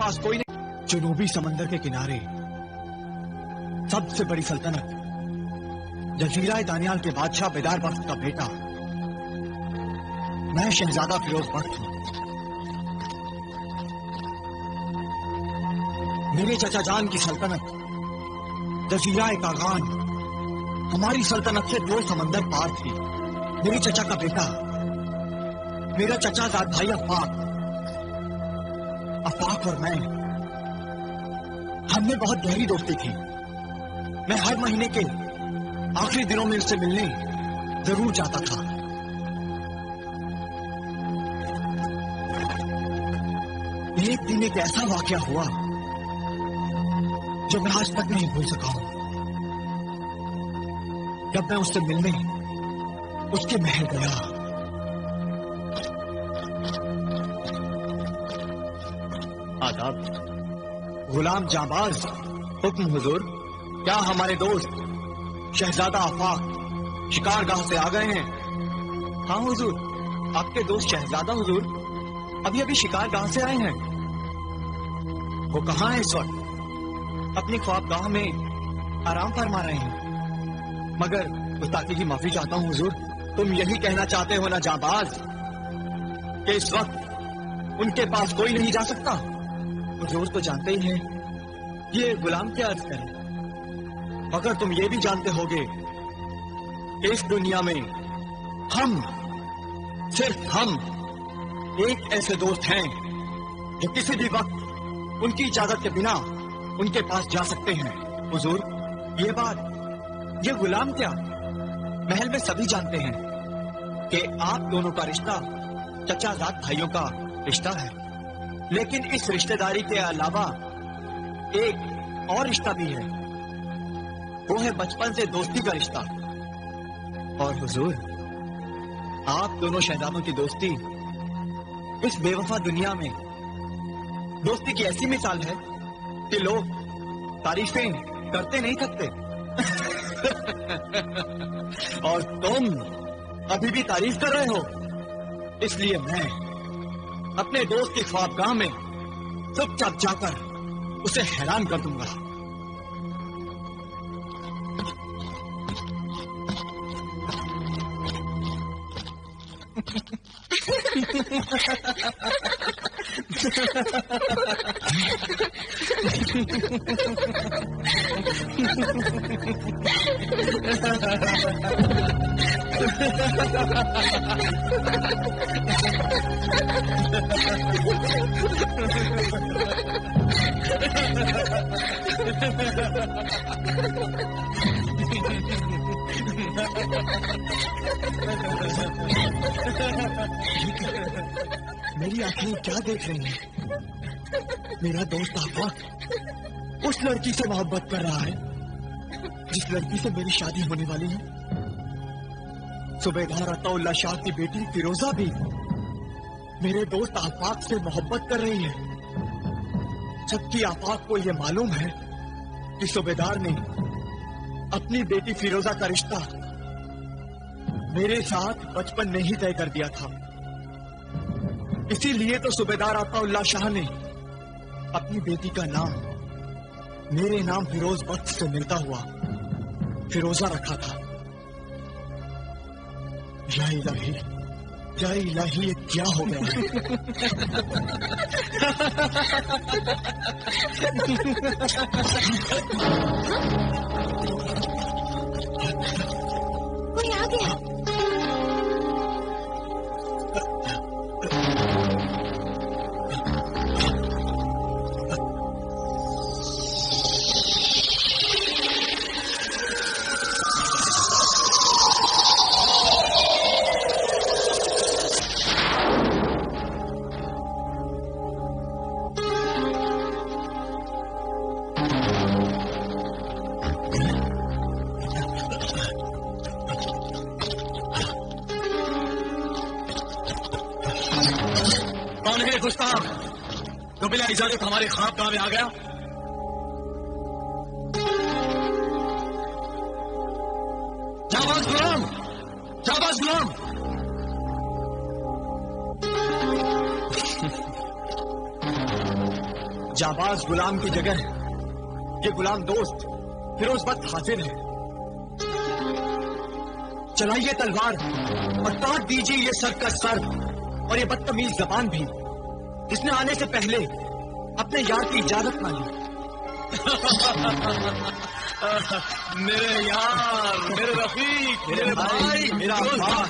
पास कोई नहीं। जनूबी समंदर के किनारे सबसे बड़ी सल्तनत, जजीरा दानियाल के बादशाह बेदार बख्त का बेटा, मैं शहजादा फिरोज बख्त हूं। मेरे चचा जान की सल्तनत जजीरा कागान हमारी सल्तनत से 2 समंदर पार थी। मेरे चचा का बेटा, मेरा चचा जात भाई अफाक और मैं, हमने बहुत गहरी दोस्ती थी। मैं हर महीने के आखिरी दिनों में उससे मिलने जरूर जाता था। एक दिन एक ऐसा वाकया हुआ जो मैं आज तक नहीं भूल सका हूं। जब मैं उससे मिलने उसके महल गया, आदाब। गुलाम जाबाज। हुक्म हुजूर। क्या हमारे दोस्त शहजादा आफाक शिकारगाह से आ गए हैं? हाँ हुजूर, आपके दोस्त शहजादा हुजूर अभी अभी शिकारगाह से आए हैं। वो कहाँ है इस वक्त? अपनी ख्वाबगाह में आराम फरमा रहे हैं। मगर गुस्ताखी की माफी चाहता हूँ हुजूर, तुम यही कहना चाहते हो ना जाबाज कि इस वक्त उनके पास कोई नहीं जा सकता? हुजूर तो जानते ही हैं ये गुलाम क्या अर्ज करे, मगर तुम ये भी जानते होगे कि इस दुनिया में हम, सिर्फ हम, एक ऐसे दोस्त हैं जो किसी भी वक्त उनकी इजाजत के बिना उनके पास जा सकते हैं। हुजूर, ये गुलाम क्या, महल में सभी जानते हैं कि आप दोनों का रिश्ता चचाजाद भाइयों का रिश्ता है, लेकिन इस रिश्तेदारी के अलावा एक और रिश्ता भी है, वो है बचपन से दोस्ती का रिश्ता। और हुजूर, आप दोनों शहजादों की दोस्ती इस बेवफा दुनिया में दोस्ती की ऐसी मिसाल है कि लोग तारीफें करते नहीं थकते। और तुम अभी भी तारीफ कर रहे हो, इसलिए मैं अपने दोस्त की ख्वाबगाह में चुपचाप जाकर उसे हैरान कर दूंगा। मेरी आंखें क्या देख रही हैं? मेरा दोस्त आफाक उस लड़की से मोहब्बत कर रहा है जिस लड़की से मेरी शादी होने वाली है। सुबेदार अताउल्लाह शाह की बेटी फिरोजा भी मेरे दोस्त आफाक से मोहब्बत कर रही है, जबकि आफाक को यह मालूम है कि सुबेदार ने अपनी बेटी फिरोजा का रिश्ता मेरे साथ बचपन में ही तय कर दिया था। इसीलिए तो सुबेदार अताउल्लाह शाह ने अपनी बेटी का नाम मेरे नाम फिरोज बख्त से मिलता हुआ फिरोजा रखा था। या इलाही, ये क्या हो गया है? कोई आ गया। गुस्ताख तो बिना इजाजत हमारे ख्वाबगाह में आ गया। जाबाज गुलाम, जाबाज गुलाम। जाबाज गुलाम की जगह ये गुलाम दोस्त फिरोज बख्त हाजिर है। चलाइए तलवार और काट दीजिए ये सर का सर और ये बदतमीज जबान भी, जिसने आने से पहले अपने यार की इजाजत मांगी। मेरे यार, मेरे रफीक, मेरे भाई, मेरा भाई।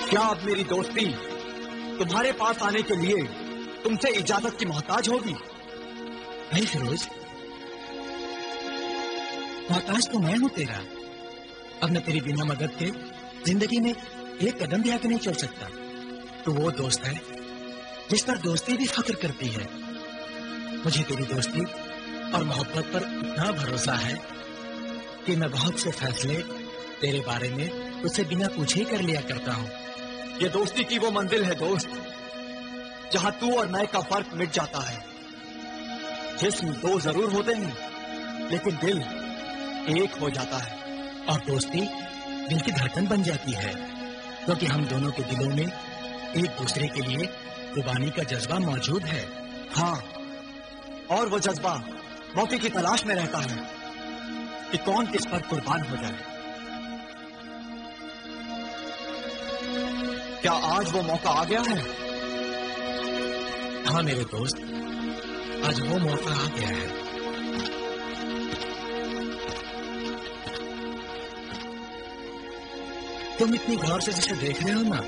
क्या अब मेरी दोस्ती तुम्हारे पास आने के लिए तुमसे इजाजत की मोहताज होगी? नहीं फिरोज, मोहताज तो मैं हूं तेरा। अब मैं तेरी बिना मदद के जिंदगी में एक कदम भी आगे नहीं चल सकता। तो वो दोस्त है जिस पर दोस्ती भी फख्र करती है। मुझे तेरी दोस्ती और मोहब्बत पर इतना भरोसा है कि मैं बहुत से फैसले तेरे बारे में तुझसे बिना पूछे ही कर लिया करता हूँ। ये दोस्ती की वो मंजिल है दोस्त, जहां तू और मैं का फर्क मिट जाता है। जिस्म दो जरूर होते हैं लेकिन दिल एक हो जाता है। और दोस्ती दिल की धड़कन बन जाती है, क्योंकि हम दोनों के दिलों में एक दूसरे के लिए कुर्बानी का जज्बा मौजूद है। हाँ, और वो जज्बा मौके की तलाश में रहता है कि कौन किस पर कुर्बान हो जाए। क्या आज वो मौका आ गया है? हाँ मेरे दोस्त, आज वो मौका आ गया है। तुम इतनी गौर से जिसे देख रहे हो ना,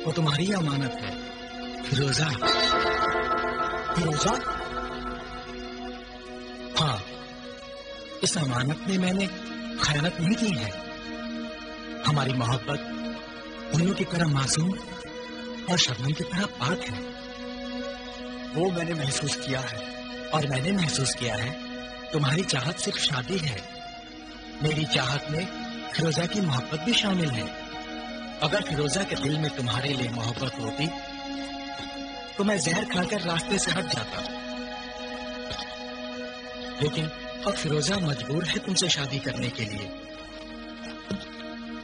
वो तुम्हारी अमानत है फिरोजा। फिरोजा? हाँ, इस अमानत में मैंने खयानत नहीं की है। हमारी मोहब्बत दोनों की तरह मासूम और शबनम की तरह पाक है। वो मैंने महसूस किया है। और मैंने महसूस किया है तुम्हारी चाहत सिर्फ शादी है। मेरी चाहत में फिरोजा की मोहब्बत भी शामिल है। अगर फिरोजा के दिल में तुम्हारे लिए मोहब्बत होती तो मैं जहर खाकर रास्ते से हट जाता, लेकिन अब फिरोजा मजबूर है तुमसे शादी करने के लिए,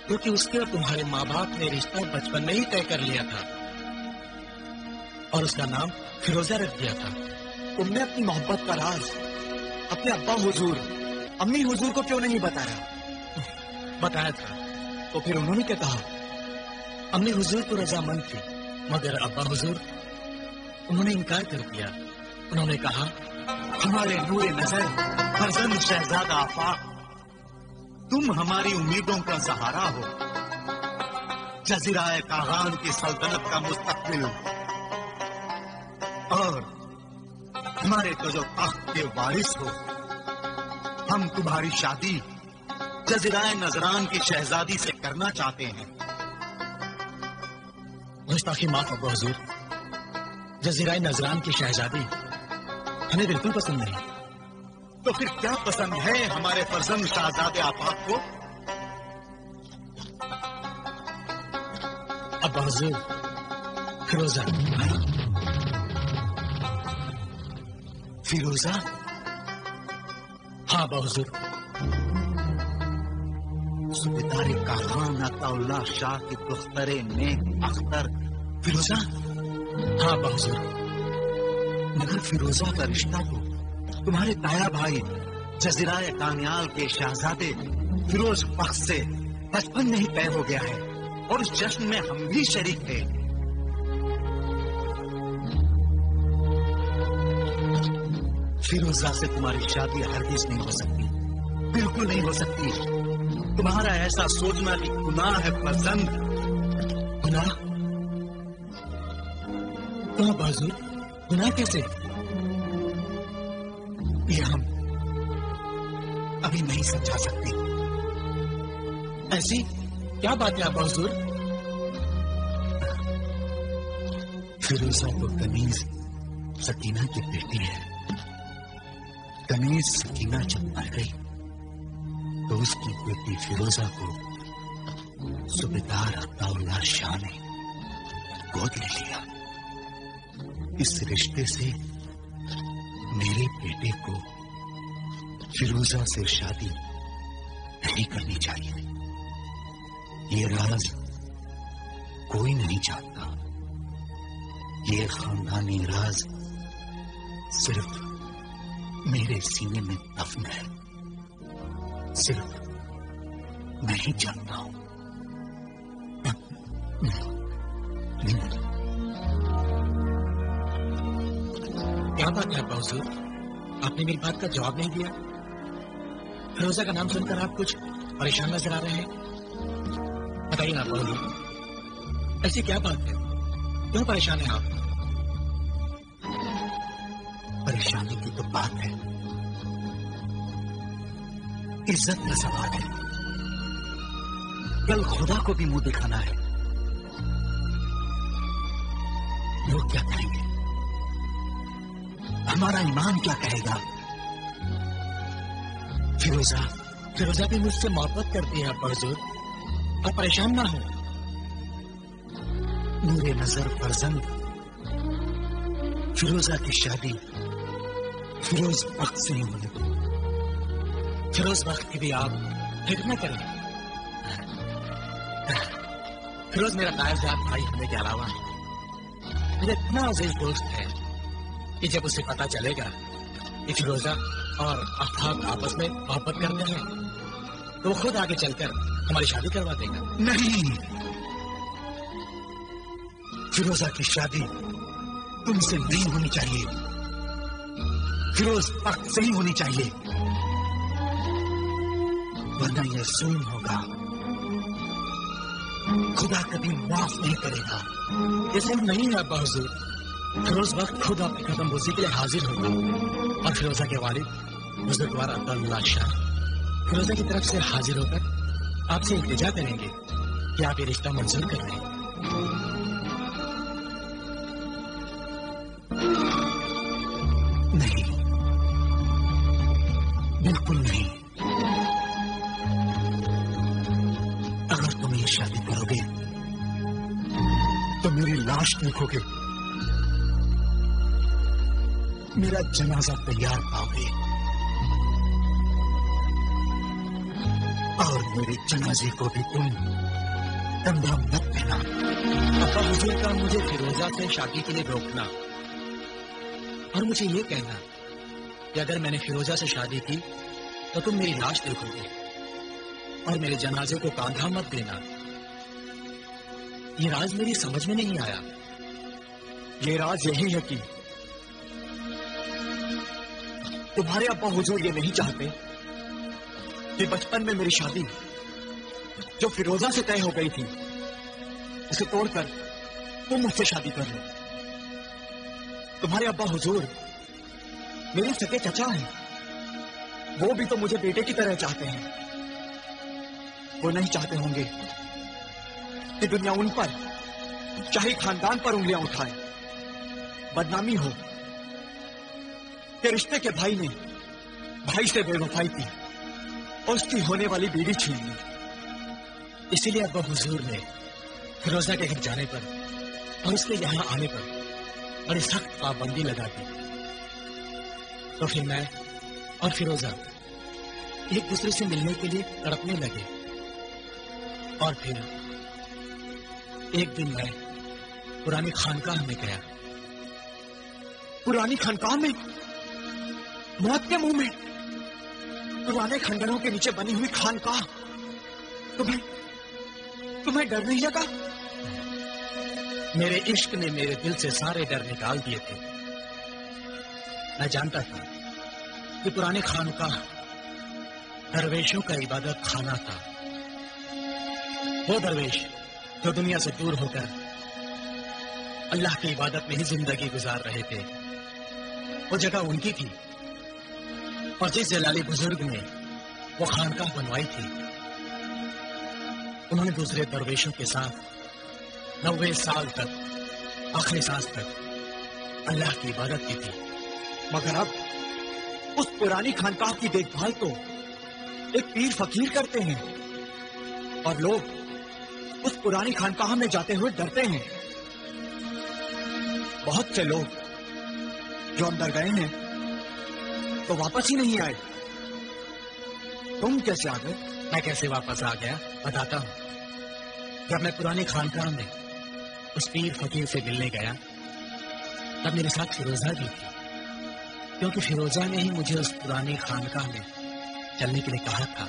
क्योंकि उसके और तुम्हारे माँ बाप ने रिश्ता बचपन में ही तय कर लिया था और उसका नाम फिरोजा रख दिया था। तुमने अपनी मोहब्बत का राज अपने अब्बा हुजूर, अम्मी हुजूर को क्यों नहीं बताया? बताया था। तो फिर उन्होंने क्या कहा? अम्मी हुजूर तो रजामंद थी, मगर अब्बा हुजूर उन्होंने इनकार कर दिया। उन्होंने कहा, हमारे नूरे नजर फर्जंद शहजादा आफाक, तुम हमारी उम्मीदों का सहारा हो, जजीराए कागान की सल्तनत का मुस्तकबिल और हमारे तो जो तख्त के वारिस हो। हम तुम्हारी शादी जजीराए नजरान की शहजादी से करना चाहते हैं। गुस्ताखी माफ अब्बा हुजूर, जजीराए नजरान की शहजादी हमें बिल्कुल पसंद नहीं। तो फिर क्या पसंद है हमारे फर्जंद शहजादे आफाक को? अब्बा हुजूर, फिरोजा। फिरोजा? हाँ अब्बा हुजूर। सूबेदार कागान अताउल्लाह शाह की दुख्तरे नेक अख्तर फिरोजा? हाँ अब्बा हुजूर। मगर फिरोजा का रिश्ता तो तुम्हारे ताया भाई जजीराए कानियाल के शहजादे फिरोज बख्त से बचपन में ही तय हो गया है और उस जश्न में हम भी शरीक थे। फिरोजा से तुम्हारी शादी हरगिज नहीं हो सकती, बिल्कुल नहीं हो सकती। तुम्हारा ऐसा सोचना भी गुनाह है फर्जंद। गुनाह? तो अब्बा हुजूर, गुनाह कैसे? ये हम अभी नहीं समझा सकते। ऐसी क्या बात है अब्बा हुजूर? फिरोजा तो तमीज सकीना की बेटी है। तमीज सकीना जब मर गई तो उसकी बेटी फिरोजा को सूबेदार अताउल्लाह शाह ने गोद ले लिया। इस रिश्ते से मेरे बेटे को फिरोजा से शादी नहीं करनी चाहिए। ये राज कोई नहीं जानता। ये खानदानी राज सिर्फ मेरे सीने में दफन है, सिर्फ मैं ही जानता हूं। क्या बात है अब्बा हुजूर, आपने मेरी बात का जवाब नहीं दिया। फिरोजा का नाम सुनकर आप कुछ परेशान नजर आ रहे हैं। बताइए ना अब्बा हुजूर, ऐसी क्या बात है, क्यों परेशान हैं आप? परेशानी की तो बात है, इज्जत का सवाल है। कल खुदा को भी मुंह दिखाना है। लोग क्या कहेंगे, हमारा ईमान क्या कहेगा? फिरोजा भी मुझसे मोहब्बत करती है अब्बा हुजूर, आप परेशान ना हो। नूरे नजर फरजंद फिरोजा की शादी फिरोज वक्त से ही होने दो। फिरोज वक्त की भी आप फिक्र न करें। फिरोज मेरा तायजाद भाई होने के अलावा मेरा इतना अजीज दोस्त है कि जब उसे पता चलेगा कि फिरोजा और आफताब आपस में मोहब्बत करते हैं तो वो खुद आगे चलकर हमारी शादी करवा देगा। नहीं, फिरोजा की शादी तुमसे नहीं होनी चाहिए, फिरोज वक्त से ही होनी चाहिए, वरना यह जुल्म होगा, खुदा कभी माफ नहीं करेगा। ये सब नहीं है अब्बा हुजूर, फिरोज वक्त खुद अपनी कदम बोजी के लिए हाजिर होगा और फिरोजा के वालिद बुजुर्गवार अब्दुल्ला शाह फिरोजा की तरफ से हाजिर होकर आपसे इल्तिजा करेंगे कि आप ये रिश्ता मंजूर कर दें। नहीं, बिल्कुल नहीं। अगर तुम ये शादी करोगे तो मेरी लाश देखोगे, मेरा जनाजा तैयार पाओगे और मेरे जनाजे को भी तुम कंधा मत देना। अब्बा हुजूर का मुझे फिरोजा से शादी के लिए रोकना और मुझे ये कहना कि अगर मैंने फिरोजा से शादी की तो तुम मेरी लाश देखोगे और मेरे जनाजे को कांधा मत देना, ये राज मेरी समझ में नहीं आया। ये राज यही है कि तुम्हारे अब्बा हुजूर ये नहीं चाहते कि बचपन में मेरी शादी जो फिरोजा से तय हो गई थी उसे तोड़कर तुम मुझसे शादी कर लो। तुम्हारे अब्बा हुजूर मेरे सगे चचा हैं, वो भी तो मुझे बेटे की तरह चाहते हैं। वो नहीं चाहते होंगे कि दुनिया उन पर, शाही खानदान पर उंगलियां उठाए, बदनामी हो कि रिश्ते के भाई ने भाई से बेवफाई की और उसकी होने वाली बीवी छीन ली। इसीलिए अब्बा हुजूर ने फिरोजा के घर जाने पर और उसके यहाँ आने पर बड़ी सख्त पाबंदी लगा दी। तो फिर मैं और फिरोजा एक दूसरे से मिलने के लिए तड़पने लगे और फिर एक दिन मैं पुरानी खानकाह में गया। पुरानी खानकाह में? मौत के मुंह में? पुराने खंडरों के नीचे बनी हुई खानकाह? तुम्हें डर नहीं लगा? मेरे इश्क ने मेरे दिल से सारे डर निकाल दिए थे। मैं जानता था कि पुराने खानकाह दरवेशों का इबादत खाना था। वो दरवेश जो दुनिया से दूर होकर अल्लाह की इबादत में ही जिंदगी गुजार रहे थे, वो जगह उनकी थी और जिस जलाली बुजुर्ग ने वो खानकाह बनवाई थी उन्होंने दूसरे दरवेशों के साथ 90 साल तक, आखिरी सांस तक अल्लाह की इबादत की थी। मगर अब उस पुरानी खानकाह की देखभाल तो एक पीर फकीर करते हैं और लोग उस पुरानी खानकाह में जाते हुए डरते हैं। बहुत से लोग जो अंदर गए हैं तो वापस ही नहीं आए। तुम कैसे आ गए? मैं कैसे वापस आ गया बताता हूँ। जब मैं पुरानी खानकाह में उस पीर फकीर से मिलने गया तब मेरे साथ फिरोजा भी थी, क्योंकि फिरोजा ने ही मुझे उस पुरानी खानकाह में चलने के लिए कहा था।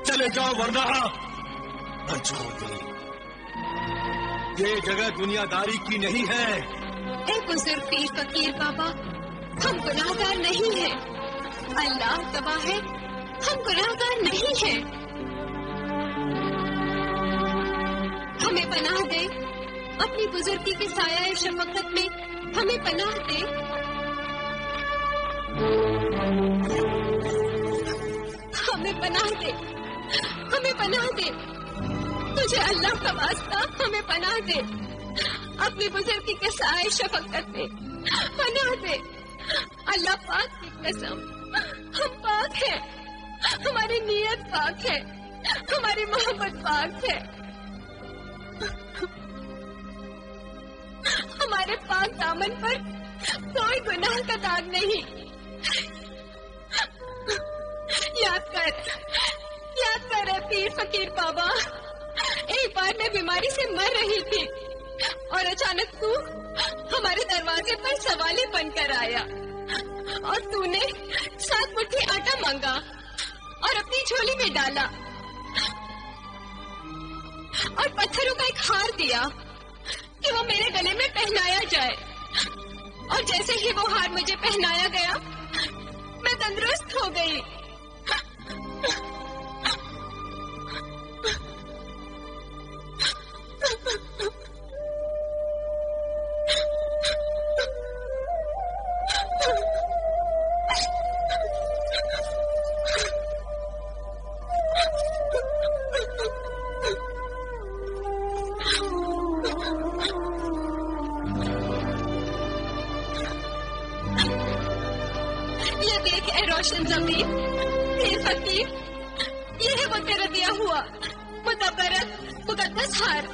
चले जाओ वरना मर जाओगे। ये जगह दुनियादारी की नहीं है। ए बुजुर्ग पीर फकीर बाबा, हम गुनाहगार नहीं हैं। अल्लाह गवाह है, हम गुनाहगार नहीं हैं। हमें पनाह दे, अपनी बुजुर्गी के साया शफकत में हमें पनाह दे। हमें पनाह दे, हमें पनाह दे। तुझे अल्लाह का वास्ता हमें पनाह दे। अपनी बुजुर्गी के साए शफकत में पनाह दे। अल्लाह पाक की कसम, हम पाक हैं। हमारी नीयत पाक है, हमारी मोहब्बत पाक है। हमारे पाक दामन पर कोई गुनाह का दाग नहीं। याद कर पीर फकीर बाबा, एक बार मैं बीमारी से मर रही थी और अचानक तू हमारे दरवाजे पर सवाली बनकर आया और तूने 7 मुट्ठी आटा मांगा और अपनी झोली में डाला और पत्थरों का एक हार दिया कि वो मेरे गले में पहनाया जाए। और जैसे ही वो हार मुझे पहनाया गया, मैं तंदुरुस्त हो गई। रोशन ज़मीन, पीर फकीर, ये है वो तेरा दिया हुआ मुतबरक मुकद्दस हार।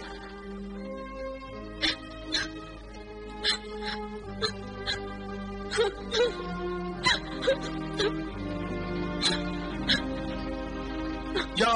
या